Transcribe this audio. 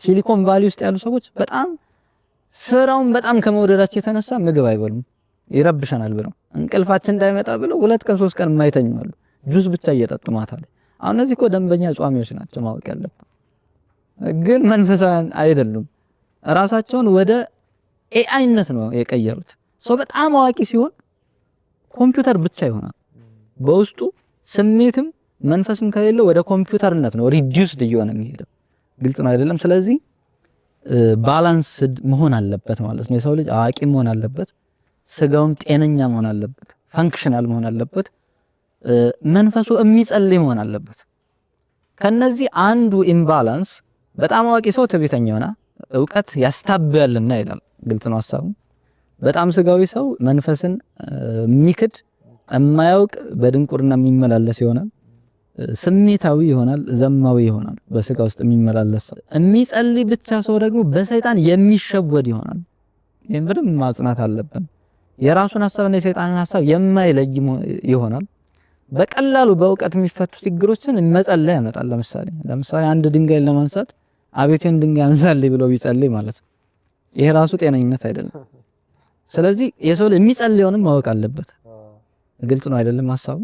ሲሊኮን ቫሊ ውስጥ ያሉ ሰዎች በጣም ስራውን በጣም ከመወደዳቸው የተነሳ ምግብ አይበሉም፣ ይረብሸናል ብለው እንቅልፋችን እንዳይመጣ ብለው 2 ቀን 3 ቀን የማይተኙ አሉ። ጁስ ብቻ እየጠጡ ማታ ላይ። አሁን እነዚህ እኮ ደንበኛ ጿሚዎች ናቸው ማወቅ ያለብን። ግን መንፈሳውያን አይደሉም። ራሳቸውን ወደ ኤአይነት ነው የቀየሩት። ሰው በጣም አዋቂ ሲሆን ኮምፒውተር ብቻ ይሆናል። በውስጡ ስሜትም መንፈስም ከሌለው ወደ ኮምፒውተርነት ነው ሪዲዩስድ እየሆነ የሚሄደው። ግልጽ ነው አይደለም? ስለዚህ ባላንስድ መሆን አለበት ማለት ነው። የሰው ልጅ አዋቂ መሆን አለበት፣ ስጋውም ጤነኛ መሆን አለበት፣ ፋንክሽናል መሆን አለበት፣ መንፈሱ የሚጸልይ መሆን አለበት። ከነዚህ አንዱ ኢምባላንስ በጣም አዋቂ ሰው ትዕቢተኛ ይሆናል፣ ዕውቀት ያስታብያልና ይላል። ግልጽ ነው ሐሳቡ። በጣም ስጋዊ ሰው መንፈስን የሚክድ የማያውቅ በድንቁርና የሚመላለስ ይሆናል። ስሜታዊ ይሆናል፣ ዘማዊ ይሆናል። በስጋ ውስጥ የሚመላለስ የሚጸልይ ብቻ ሰው ደግሞ በሰይጣን የሚሸወድ ይሆናል። ይሄን በደንብ ማጽናት አለብን። የራሱን ሐሳብና የሰይጣንን ሐሳብ የማይለይ ይሆናል። በቀላሉ በእውቀት የሚፈቱ ችግሮችን መጸለይ ያመጣል። ለምሳሌ አንድ ድንጋይ ለማንሳት አቤቴን ድንጋይ አንሳልኝ ብሎ ቢጸልይ ማለት ነው። ይሄ ራሱ ጤነኝነት አይደለም። ስለዚህ የሰው የሚጸልየውንም ማወቅ አለበት። ግልጽ ነው አይደለም ሐሳቡ?